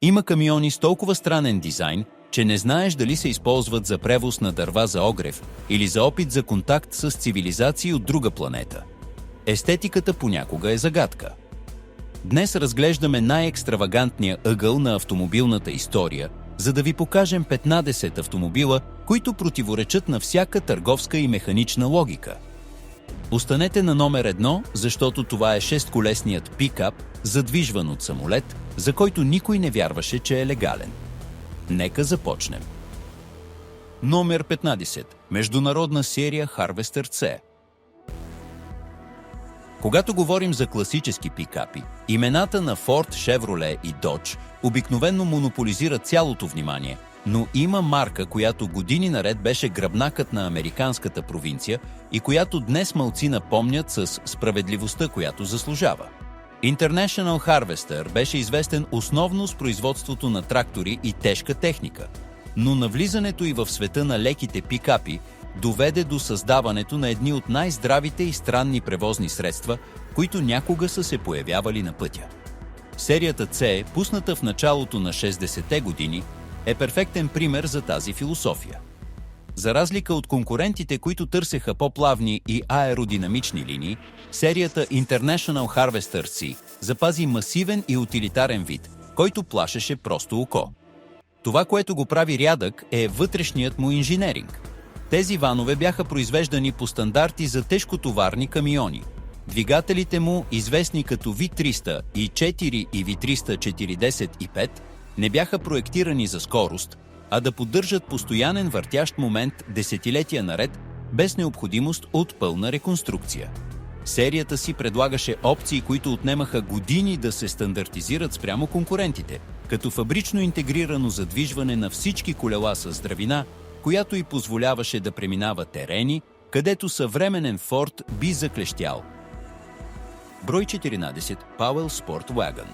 Има камиони с толкова странен дизайн, че не знаеш дали се използват за превоз на дърва за огрев или за опит за контакт с цивилизации от друга планета. Естетиката понякога е загадка. Днес разглеждаме най-екстравагантния ъгъл на автомобилната история, за да ви покажем 15 автомобила, които противоречат на всяка търговска и механична логика. Останете на номер 1, защото това е 6-колесният пикап, задвижван от самолет, за който никой не вярваше, че е легален. Нека започнем. Номер 15. Международна серия Harvester C. Когато говорим за класически пикапи, имената на Ford, Chevrolet и Dodge обикновено монополизират цялото внимание, но има марка, която години наред беше гръбнакът на американската провинция и която днес малцина помнят с справедливостта, която заслужава. International Harvester беше известен основно с производството на трактори и тежка техника, но навлизането й в света на леките пикапи доведе до създаването на едни от най-здравите и странни превозни средства, които някога са се появявали на пътя. Серията C, пусната в началото на 60-те години, е перфектен пример за тази философия. За разлика от конкурентите, които търсеха по-плавни и аеродинамични линии, серията International Harvester C запази масивен и утилитарен вид, който плашеше просто око. Това, което го прави рядък, е вътрешният му инженеринг. Тези ванове бяха произвеждани по стандарти за тежкотоварни камиони. Двигателите му, известни като V304 и V345, не бяха проектирани за скорост, а да поддържат постоянен въртящ момент десетилетия наред, без необходимост от пълна реконструкция. Серията си предлагаше опции, които отнемаха години да се стандартизират спрямо конкурентите, като фабрично интегрирано задвижване на всички колела с здравина, която й позволяваше да преминава терени, където съвременен Ford би заклещял. Брой 14. Powell Sport Wagon.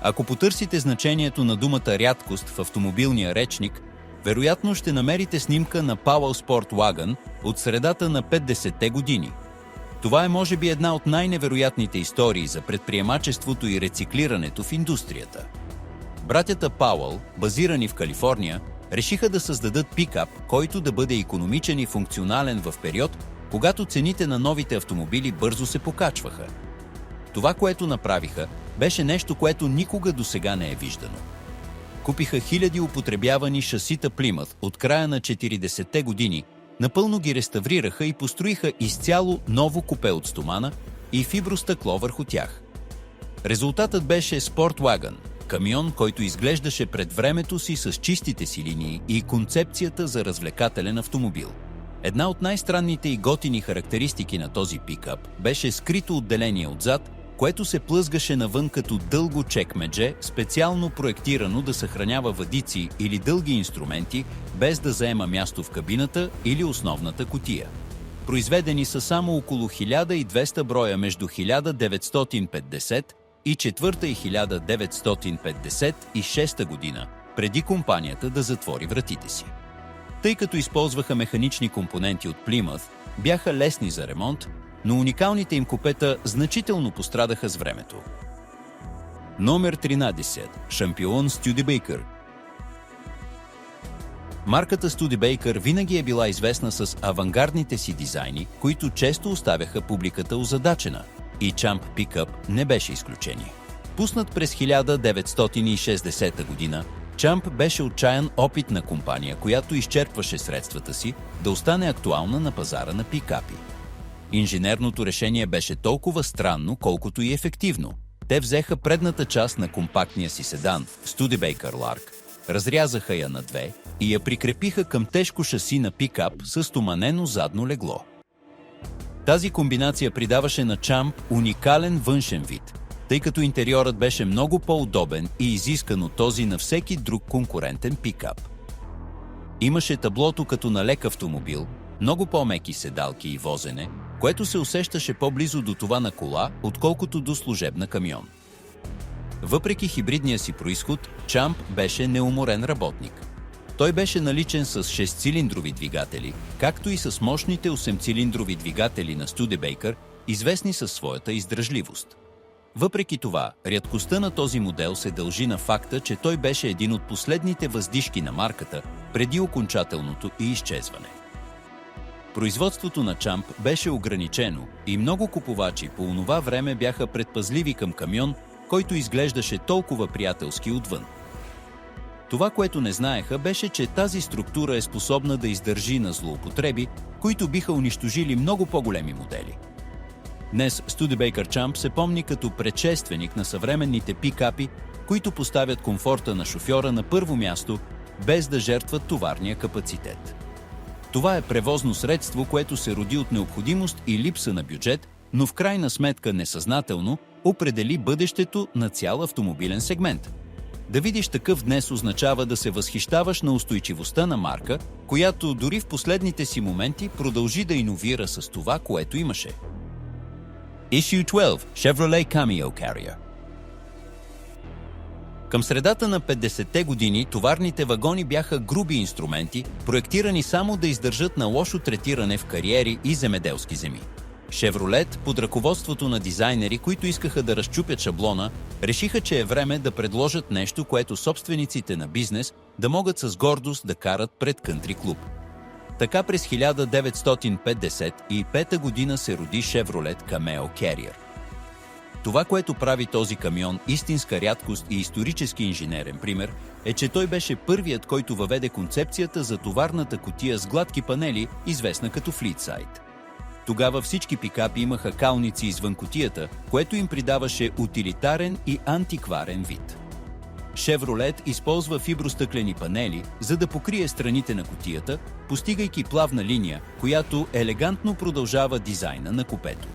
Ако потърсите значението на думата рядкост в автомобилния речник, вероятно ще намерите снимка на Powell Sport Wagon от средата на 50-те години. Това е може би една от най-невероятните истории за предприемачеството и рециклирането в индустрията. Братята Пауъл, базирани в Калифорния, решиха да създадат пикап, който да бъде икономичен и функционален в период, когато цените на новите автомобили бързо се покачваха. Това, което направиха, беше нещо, което никога досега не е виждано. Купиха хиляди употребявани шасита Плимът от края на 40-те години, напълно ги реставрираха и построиха изцяло ново купе от стомана и фибростъкло върху тях. Резултатът беше Sport Wagon, камион, който изглеждаше пред времето си с чистите си линии и концепцията за развлекателен автомобил. Една от най-странните и готини характеристики на този пикап беше скрито отделение отзад, което се плъзгаше навън като дълго чекмедже, специално проектирано да съхранява въдици или дълги инструменти, без да заема място в кабината или основната кутия. Произведени са само около 1200 броя между 1950 и 4 и 1956 година, преди компанията да затвори вратите си. Тъй като използваха механични компоненти от Plymouth, бяха лесни за ремонт, но уникалните им купета значително пострадаха с времето. Номер 13. Шампион Студебейкър. Марката Студебейкър винаги е била известна с авангардните си дизайни, които често оставяха публиката озадачена, и Champ Pickup не беше изключение. Пуснат през 1960 година, Champ беше отчаян опитна компания, която изчерпваше средствата си да остане актуална на пазара на пикапи. Инженерното решение беше толкова странно, колкото и ефективно. Те взеха предната част на компактния си седан, Studebaker Lark, разрязаха я на две и я прикрепиха към тежко шаси на пикап с стоманено задно легло. Тази комбинация придаваше на Champ уникален външен вид, тъй като интериорът беше много по-удобен и изискан от този на всеки друг конкурентен пикап. Имаше таблото като на лек автомобил, много по-меки седалки и возене, което се усещаше по-близо до това на кола, отколкото до служебна камион. Въпреки хибридния си произход, Champ беше неуморен работник. Той беше наличен с 6-цилиндрови двигатели, както и с мощните 8-цилиндрови двигатели на Studebaker, известни със своята издръжливост. Въпреки това, рядкостта на този модел се дължи на факта, че той беше един от последните въздишки на марката преди окончателното ѝ изчезване. Производството на Чамп беше ограничено и много купувачи по онова време бяха предпазливи към камион, който изглеждаше толкова приятелски отвън. Това, което не знаеха, беше, че тази структура е способна да издържи на злоупотреби, които биха унищожили много по-големи модели. Днес Studebaker Champ се помни като предшественик на съвременните пикапи, които поставят комфорта на шофьора на първо място, без да жертват товарния капацитет. Това е превозно средство, което се роди от необходимост и липса на бюджет, но в крайна сметка несъзнателно определи бъдещето на цял автомобилен сегмент. Да видиш такъв днес означава да се възхищаваш на устойчивостта на марка, която дори в последните си моменти продължи да иновира с това, което имаше. Issue 12 – Chevrolet Cameo Carrier. Към средата на 50-те години товарните вагони бяха груби инструменти, проектирани само да издържат на лошо третиране в кариери и земеделски земи. Chevrolet, под ръководството на дизайнери, които искаха да разчупят шаблона, решиха, че е време да предложат нещо, което собствениците на бизнес да могат с гордост да карат пред кънтри клуб. Така през 1955 година се роди Chevrolet Cameo Carrier. Това, което прави този камион истинска рядкост и исторически инженерен пример, е, че той беше първият, който въведе концепцията за товарната кутия с гладки панели, известна като Fleetside. Тогава всички пикапи имаха калници извън кутията, което им придаваше утилитарен и антикварен вид. Chevrolet използва фибростъклени панели, за да покрие страните на кутията, постигайки плавна линия, която елегантно продължава дизайна на купето.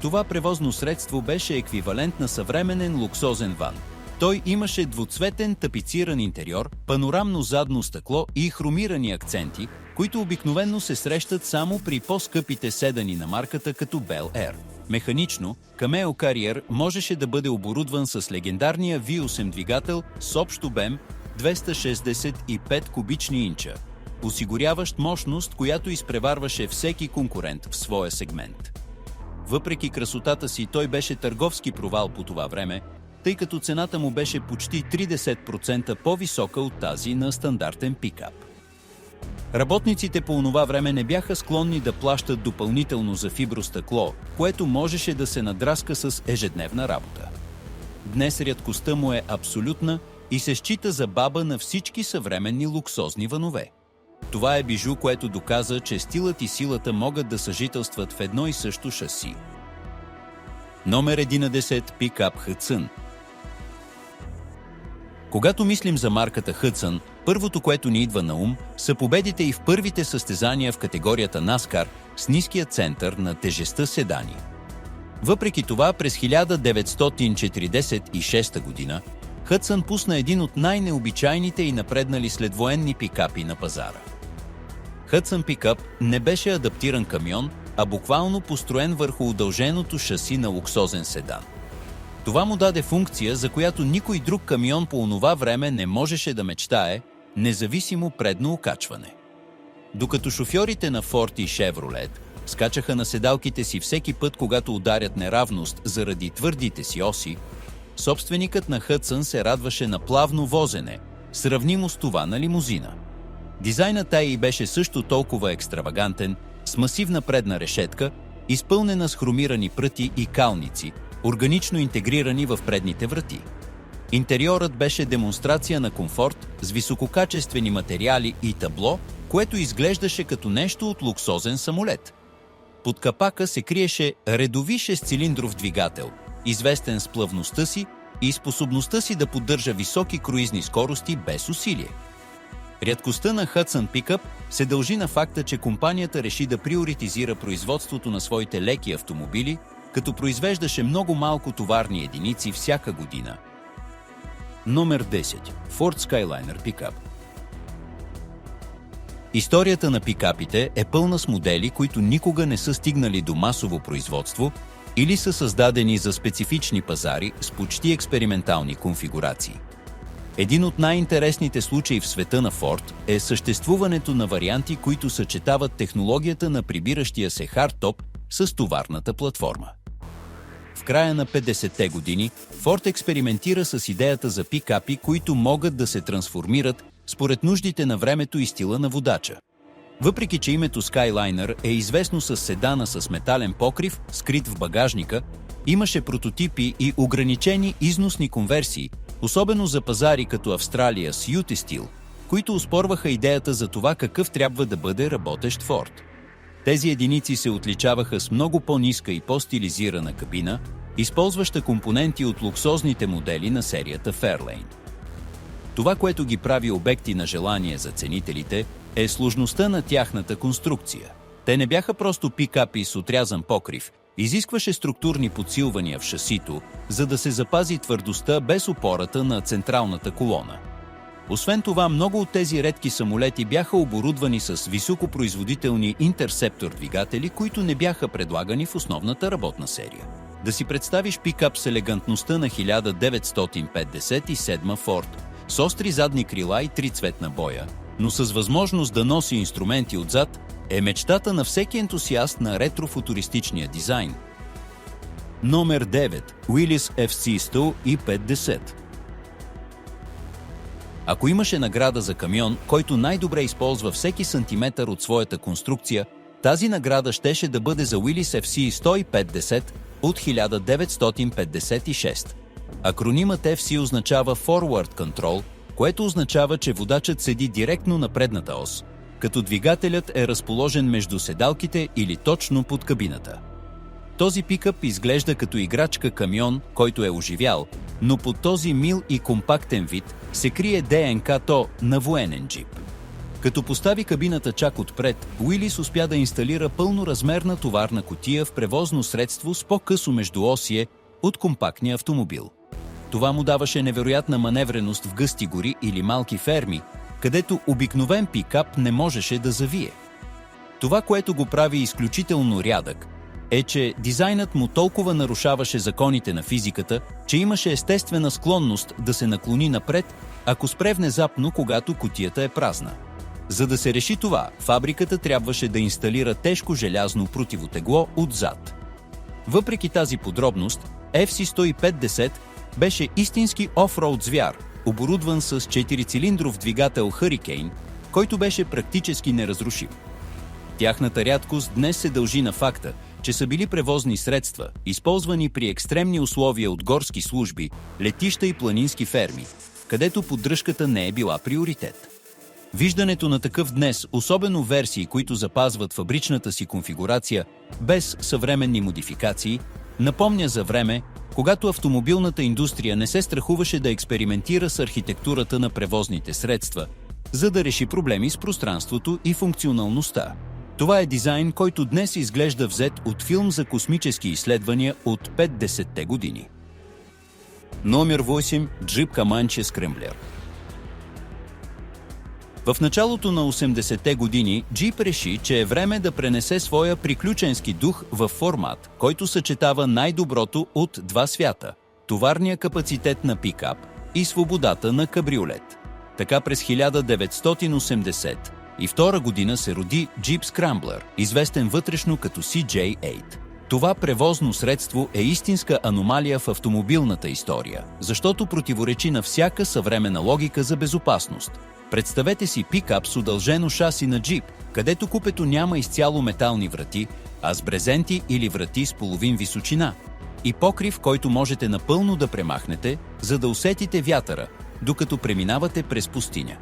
Това превозно средство беше еквивалент на съвременен луксозен ван. Той имаше двуцветен тапициран интериор, панорамно задно стъкло и хромирани акценти, които обикновено се срещат само при по-скъпите седани на марката като Bel Air. Механично, Cameo Carrier можеше да бъде оборудван с легендарния V8 двигател с общ обем 265 кубични инча, осигуряващ мощност, която изпреварваше всеки конкурент в своя сегмент. Въпреки красотата си, той беше търговски провал по това време, тъй като цената му беше почти 30% по-висока от тази на стандартен пикап. Работниците по онова време не бяха склонни да плащат допълнително за фибростъкло, което можеше да се надраска с ежедневна работа. Днес рядкостта му е абсолютна и се счита за баба на всички съвременни луксозни ванове. Това е бижу, което доказа, че стилът и силата могат да съжителстват в едно и също шаси. Номер 11. Пикап Hudson. Когато мислим за марката Hudson, първото, което ни идва на ум, са победите и в първите състезания в категорията NASCAR с ниския център на тежестта седани. Въпреки това, през 1946 година Hudson пусна един от най-необичайните и напреднали следвоенни пикапи на пазара. Hudson пикап не беше адаптиран камион, а буквално построен върху удълженото шаси на луксозен седан. Това му даде функция, за която никой друг камион по онова време не можеше да мечтае, независимо предно окачване. Докато шофьорите на Ford и Chevrolet скачаха на седалките си всеки път, когато ударят неравност заради твърдите си оси, собственикът на Hudson се радваше на плавно возене, сравнимо с това на лимузина. Дизайнът й беше също толкова екстравагантен, с масивна предна решетка, изпълнена с хромирани пръти и калници, органично интегрирани в предните врати. Интериорът беше демонстрация на комфорт с висококачествени материали и табло, което изглеждаше като нещо от луксозен самолет. Под капака се криеше редови 6-цилиндров двигател, известен с плъвността си и способността си да поддържа високи круизни скорости без усилие. Рядкостта на Hudson Pickup се дължи на факта, че компанията реши да приоритизира производството на своите леки автомобили, като произвеждаше много малко товарни единици всяка година. Номер 10. Ford Skyliner Pickup. Историята на пикапите е пълна с модели, които никога не са стигнали до масово производство или са създадени за специфични пазари с почти експериментални конфигурации. Един от най-интересните случаи в света на Ford е съществуването на варианти, които съчетават технологията на прибиращия се хардтоп с товарната платформа. В края на 50-те години, Форд експериментира с идеята за пикапи, които могат да се трансформират според нуждите на времето и стила на водача. Въпреки че името Skyliner е известно с седана с метален покрив, скрит в багажника, имаше прототипи и ограничени износни конверсии, особено за пазари като Австралия с UT Steel, които оспорваха идеята за това какъв трябва да бъде работещ Форд. Тези единици се отличаваха с много по-ниска и по-стилизирана кабина, използваща компоненти от луксозните модели на серията Fairlane. Това, което ги прави обекти на желание за ценителите, е сложността на тяхната конструкция. Те не бяха просто пикапи с отрязан покрив, изискваше структурни подсилвания в шасито, за да се запази твърдостта без опората на централната колона. Освен това, много от тези редки самолети бяха оборудвани с високопроизводителни интерсептор двигатели, които не бяха предлагани в основната работна серия. Да си представиш пикап с елегантността на 1957 Ford, с остри задни крила и трицветна боя, но с възможност да носи инструменти отзад, е мечтата на всеки ентусиаст на ретрофутуристичния дизайн. Номер 9. Willys FC-150. Ако имаше награда за камион, който най-добре използва всеки сантиметър от своята конструкция, тази награда щеше да бъде за Willys FC-150 от 1956. Акронимът FC означава Forward Control, което означава, че водачът седи директно на предната ос, като двигателят е разположен между седалките или точно под кабината. Този пикъп изглежда като играчка камион, който е оживял, но под този мил и компактен вид се крие ДНК-то на военен джип. Като постави кабината чак отпред, Willys успя да инсталира пълноразмерна товарна кутия в превозно средство с по-късо междуосие от компактния автомобил. Това му даваше невероятна маневреност в гъсти гори или малки ферми, където обикновен пикап не можеше да завие. Това, което го прави изключително рядък, е, че дизайнът му толкова нарушаваше законите на физиката, че имаше естествена склонност да се наклони напред, ако спре внезапно, когато кутията е празна. За да се реши това, фабриката трябваше да инсталира тежко желязно противотегло отзад. Въпреки тази подробност, FC-150 беше истински офроуд звяр, оборудван с 4-цилиндров двигател Hurricane, който беше практически неразрушим. Тяхната рядкост днес се дължи на факта, че са били превозни средства, използвани при екстремни условия от горски служби, летища и планински ферми, където поддръжката не е била приоритет. Виждането на такъв днес, особено версии, които запазват фабричната си конфигурация без съвременни модификации, напомня за време, когато автомобилната индустрия не се страхуваше да експериментира с архитектурата на превозните средства, за да реши проблеми с пространството и функционалността. Това е дизайн, който днес изглежда взет от филм за космически изследвания от 50-те години. Номер 8. Джип Comanche Scrambler. В началото на 80-те години Jeep реши, че е време да пренесе своя приключенски дух в формат, който съчетава най-доброто от два свята – товарния капацитет на пикап и свободата на кабриолет. Така през 1982 година се роди Jeep Scrambler, известен вътрешно като CJ8. Това превозно средство е истинска аномалия в автомобилната история, защото противоречи на всяка съвременна логика за безопасност. Представете си пикап с удължено шаси на джип, където купето няма изцяло метални врати, а с брезенти или врати с половин височина и покрив, който можете напълно да премахнете, за да усетите вятъра, докато преминавате през пустиня.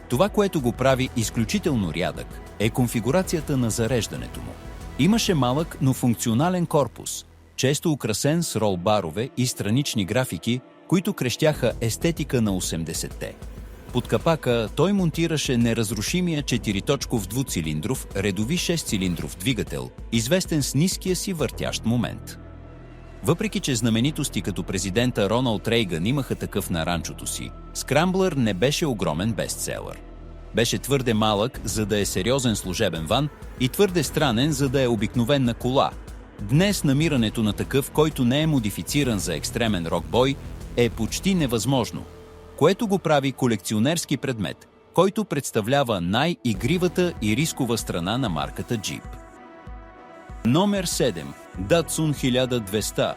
Това, което го прави изключително рядък, е конфигурацията на зареждането му. Имаше малък, но функционален корпус, често украсен с ролбарове и странични графики, които крещяха естетика на 80-те. Под капака той монтираше неразрушимия 4-точков двуцилиндров редови 6-цилиндров двигател, известен с ниския си въртящ момент. Въпреки че знаменитости като президента Роналд Рейган имаха такъв на ранчото си, Scrambler не беше огромен бестселър. Беше твърде малък, за да е сериозен служебен ван, и твърде странен, за да е обикновена кола. Днес намирането на такъв, който не е модифициран за екстремен рок-бой, е почти невъзможно, което го прави колекционерски предмет, който представлява най-игривата и рискова страна на марката Jeep. Номер 7. Datsun 1200.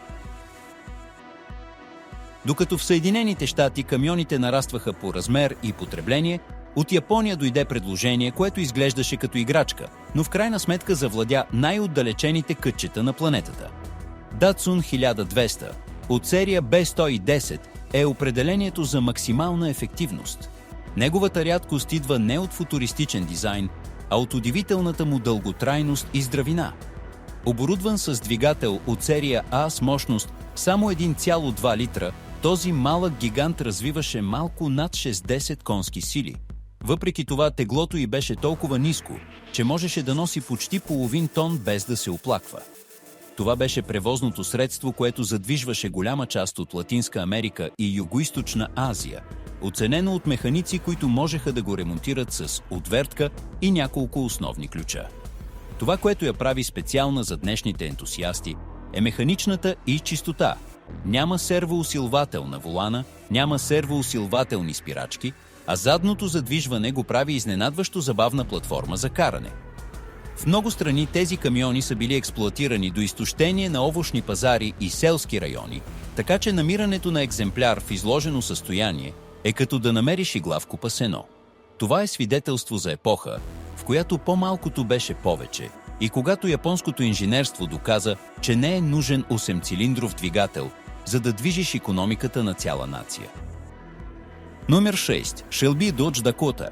Докато в Съединените щати камионите нарастваха по размер и потребление, от Япония дойде предложение, което изглеждаше като играчка, но в крайна сметка завладя най-отдалечените кътчета на планетата. Datsun 1200 от серия B110 е определението за максимална ефективност. Неговата рядкост идва не от футуристичен дизайн, а от удивителната му дълготрайност и здравина. Оборудван с двигател от серия А с мощност само 1,2 литра, този малък гигант развиваше малко над 60 конски сили. Въпреки това теглото й беше толкова ниско, че можеше да носи почти половин тон без да се оплаква. Това беше превозното средство, което задвижваше голяма част от Латинска Америка и Югоизточна Азия, оценено от механици, които можеха да го ремонтират с отвертка и няколко основни ключа. Това, което я прави специална за днешните ентусиасти, е механичната и чистота. Няма сервоусилвател на волана, няма сервоусилвателни спирачки, а задното задвижване го прави изненадващо забавна платформа за каране. В много страни тези камиони са били експлоатирани до изтощение на овощни пазари и селски райони, така че намирането на екземпляр в изложено състояние е като да намериш иглавко сено. Това е свидетелство за епоха, в която по-малкото беше повече и когато японското инженерство доказа, че не е нужен 8-цилиндров двигател, за да движиш икономиката на цяла нация. Номер 6. Shelby Dodge Dakota.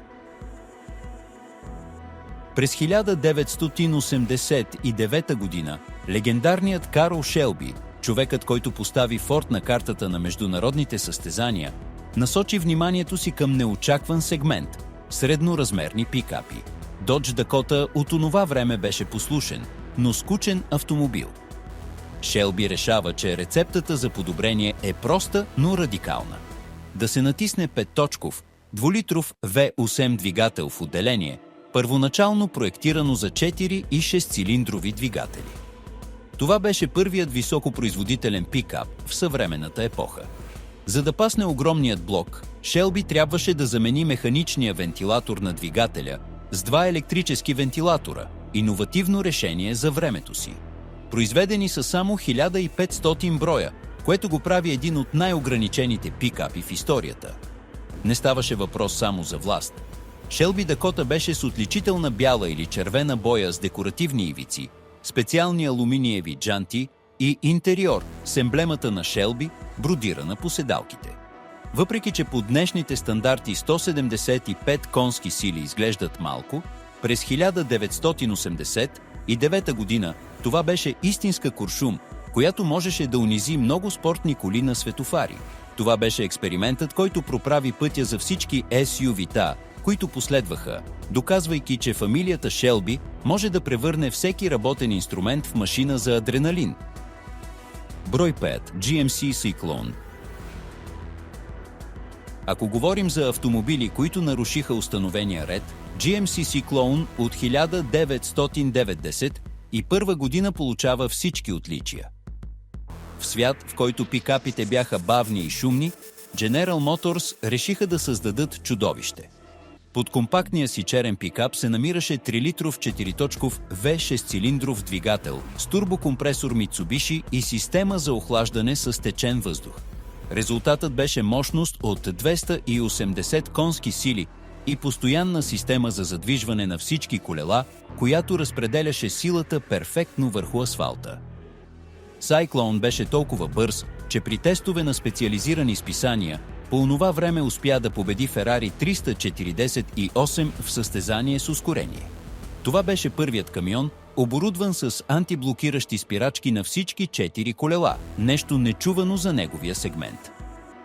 През 1989 година легендарният Карл Шелби, човекът, който постави Форд на картата на международните състезания, насочи вниманието си към неочакван сегмент – средноразмерни пикапи. Dodge Dakota от онова време беше послушен, но скучен автомобил. Шелби решава, че рецептата за подобрение е проста, но радикална. Да се натисне 5-точков, 2-литров V8 двигател в отделение, първоначално проектирано за 4 и 6-цилиндрови двигатели. Това беше първият високопроизводителен пикап в съвременната епоха. За да пасне огромният блок, Шелби трябваше да замени механичния вентилатор на двигателя с 2 електрически вентилатора – иновативно решение за времето си. Произведени са само 1500 броя, което го прави един от най-ограничените пикапи в историята. Не ставаше въпрос само за власт. Шелби Дакота беше с отличителна бяла или червена боя с декоративни ивици, специални алуминиеви джанти и интериор с емблемата на Шелби, бродирана по седалките. Въпреки че по днешните стандарти 175 конски сили изглеждат малко, през 1989 година това беше истинска куршум, която можеше да унизи много спортни коли на светофари. Това беше експериментът, който проправи пътя за всички SUV-та, които последваха, доказвайки, че фамилията Шелби може да превърне всеки работен инструмент в машина за адреналин. Брой 5. GMC Cyclone. Ако говорим за автомобили, които нарушиха установения ред, GMC Cyclone от 1991 година получава всички отличия. В свят, в който пикапите бяха бавни и шумни, General Motors решиха да създадат чудовище. Под компактния си черен пикап се намираше 3-литров 4-точков V6-цилиндров двигател с турбокомпресор Mitsubishi и система за охлаждане с течен въздух. Резултатът беше мощност от 280 конски сили и постоянна система за задвижване на всички колела, която разпределяше силата перфектно върху асфалта. Cyclone беше толкова бърз, че при тестове на списания по онова време успя да победи Ferrari 348 в състезание с ускорение. Това беше първият камион, оборудван с антиблокиращи спирачки на всички 4 колела, нещо нечувано за неговия сегмент.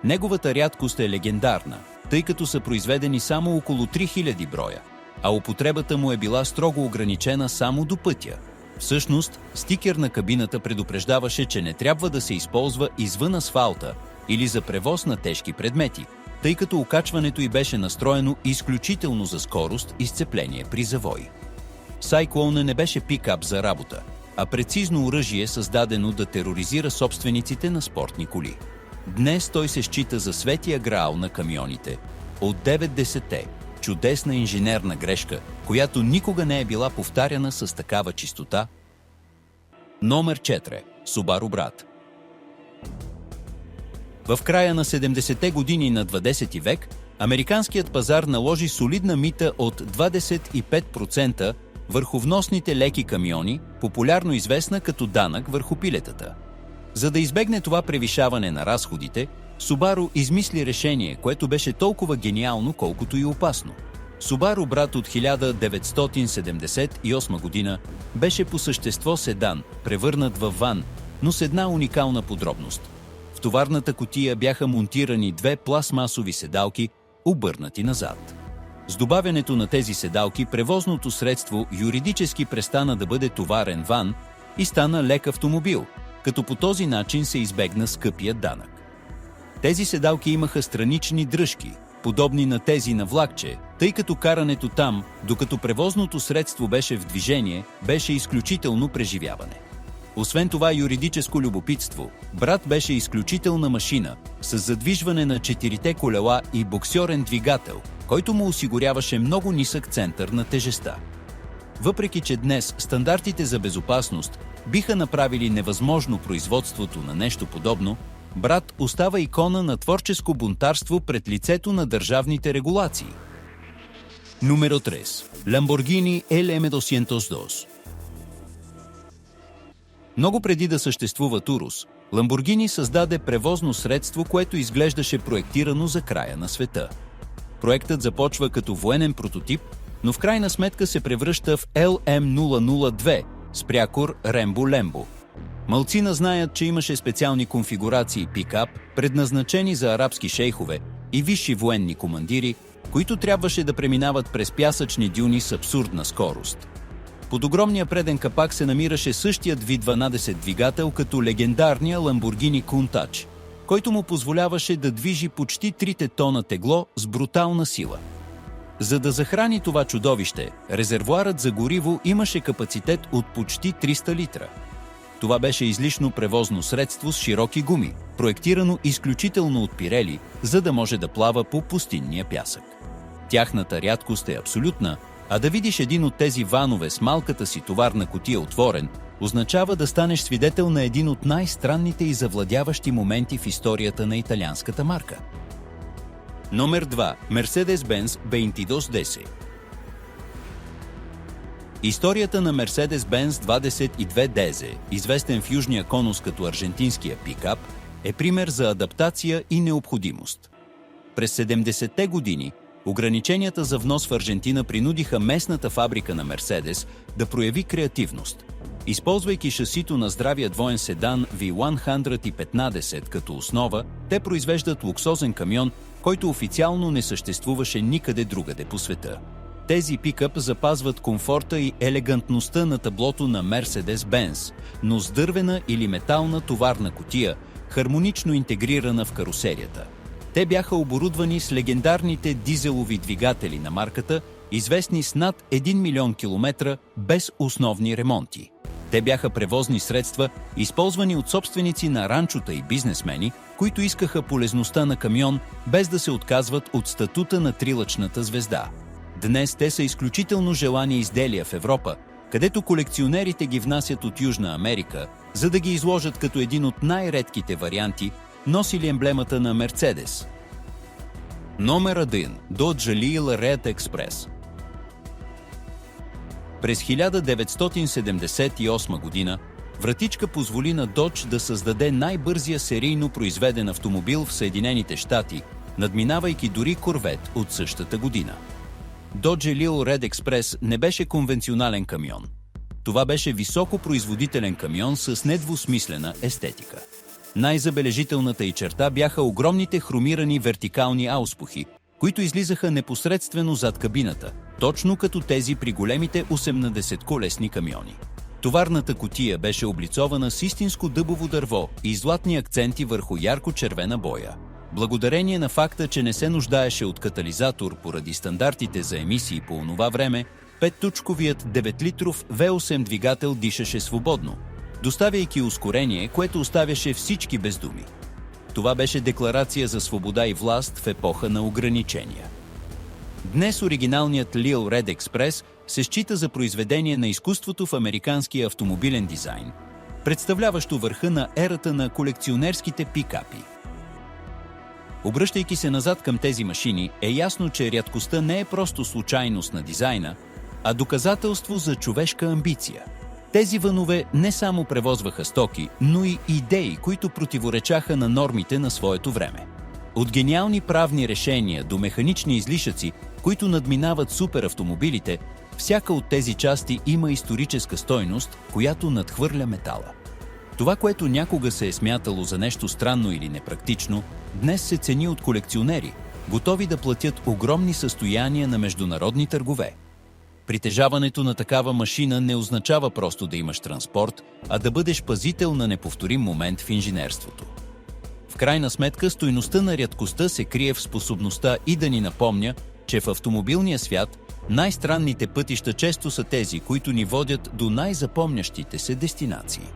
Неговата рядкост е легендарна, тъй като са произведени само около 3000 броя, а употребата му е била строго ограничена само до пътя. Всъщност, стикер на кабината предупреждаваше, че не трябва да се използва извън асфалта или за превоз на тежки предмети, тъй като окачването й беше настроено изключително за скорост и сцепление при завой. Cyclone не беше пикап за работа, а прецизно оръжие, създадено да тероризира собствениците на спортни коли. Днес той се счита за светия граал на камионите. От 90-те, чудесна инженерна грешка, която никога не е била повтаряна с такава чистота. Номер 4. Subaru Brat. В края на 70-те години на 20 век, американският пазар наложи солидна мита от 25% върху вносните леки камиони, популярно известна като данък върху пилетата. За да избегне това превишаване на разходите, Subaru измисли решение, което беше толкова гениално, колкото и опасно. Subaru брат от 1978 година беше по същество седан, превърнат във ван, но с една уникална подробност. В товарната кутия бяха монтирани две пластмасови седалки, обърнати назад. С добавянето на тези седалки, превозното средство юридически престана да бъде товарен ван и стана лек автомобил, като по този начин се избегна скъпия данък. Тези седалки имаха странични дръжки, подобни на тези на влакче, тъй като карането там, докато превозното средство беше в движение, беше изключително преживяване. Освен това юридическо любопитство, брат беше изключителна машина с задвижване на 4-те колела и боксьорен двигател, който му осигуряваше много нисък център на тежестта. Въпреки че днес стандартите за безопасност биха направили невъзможно производството на нещо подобно, брат остава икона на творческо бунтарство пред лицето на държавните регулации. Número 3. Lamborghini LM202. Много преди да съществува Урус, Lamborghini създаде превозно средство, което изглеждаше проектирано за края на света. Проектът започва като военен прототип, но в крайна сметка се превръща в LM002 с прякор Рембо-Лембо. Малцина знаят, че имаше специални конфигурации пикап, предназначени за арабски шейхове и висши военни командири, които трябваше да преминават през пясъчни дюни с абсурдна скорост. Под огромния преден капак се намираше същият V12 двигател като легендарния Lamborghini Countach, който му позволяваше да движи почти 3 тона тегло с брутална сила. За да захрани това чудовище, резервоарът за гориво имаше капацитет от почти 300 литра. Това беше излишно превозно средство с широки гуми, проектирано изключително от Пирели, за да може да плава по пустинния пясък. Тяхната рядкост е абсолютна, а да видиш един от тези ванове с малката си товарна кутия отворен, означава да станеш свидетел на един от най-странните и завладяващи моменти в историята на италианската марка. Номер 2. Mercedes-Benz 2210. Историята на Mercedes-Benz 2210, известен в Южния конус като аржентинския пикап, е пример за адаптация и необходимост. През 70-те години ограниченията за внос в Аржентина принудиха местната фабрика на Мерседес да прояви креативност. Използвайки шасито на здравия двоен седан V115 като основа, те произвеждат луксозен камион, който официално не съществуваше никъде другаде по света. Тези пикъп запазват комфорта и елегантността на таблото на Mercedes-Benz, но с дървена или метална товарна кутия, хармонично интегрирана в карусерията. Те бяха оборудвани с легендарните дизелови двигатели на марката, известни с над 1 милион километра без основни ремонти. Те бяха превозни средства, използвани от собственици на ранчота и бизнесмени, които искаха полезността на камион, без да се отказват от статута на трилъчната звезда. Днес те са изключително желани изделия в Европа, където колекционерите ги внасят от Южна Америка, за да ги изложат като един от най-редките варианти, носили емблемата на Мерцедес. Номер 1. Dodge Lille Red Express. През 1978 година вратичка позволи на Dodge да създаде най-бързия серийно произведен автомобил в Съединените щати, надминавайки дори Корвет от същата година. Dodge Lille Red Express не беше конвенционален камион. Това беше високопроизводителен камион с недвусмислена естетика. Най-забележителната й черта бяха огромните хромирани вертикални ауспухи, които излизаха непосредствено зад кабината, точно като тези при големите 18-колесни камиони. Товарната кутия беше облицована с истинско дъбово дърво и златни акценти върху ярко-червена боя. Благодарение на факта, че не се нуждаеше от катализатор поради стандартите за емисии по онова време, 5-точковият 9-литров V8 двигател дишаше свободно, доставяйки ускорение, което оставяше всички без думи. Това беше декларация за свобода и власт в епоха на ограничения. Днес оригиналният Lille Red Express се счита за произведение на изкуството в американския автомобилен дизайн, представляващо върха на ерата на колекционерските пикапи. Обръщайки се назад към тези машини, е ясно, че рядкостта не е просто случайност на дизайна, а доказателство за човешка амбиция. Тези ванове не само превозваха стоки, но и идеи, които противоречаха на нормите на своето време. От гениални правни решения до механични излишъци, които надминават суперавтомобилите, всяка от тези части има историческа стойност, която надхвърля метала. Това, което някога се е смятало за нещо странно или непрактично, днес се цени от колекционери, готови да платят огромни състояния на международни търгове. Притежаването на такава машина не означава просто да имаш транспорт, а да бъдеш пазител на неповторим момент в инженерството. В крайна сметка, стойността на рядкостта се крие в способността и да ни напомня, че в автомобилния свят най-странните пътища често са тези, които ни водят до най-запомнящите се дестинации.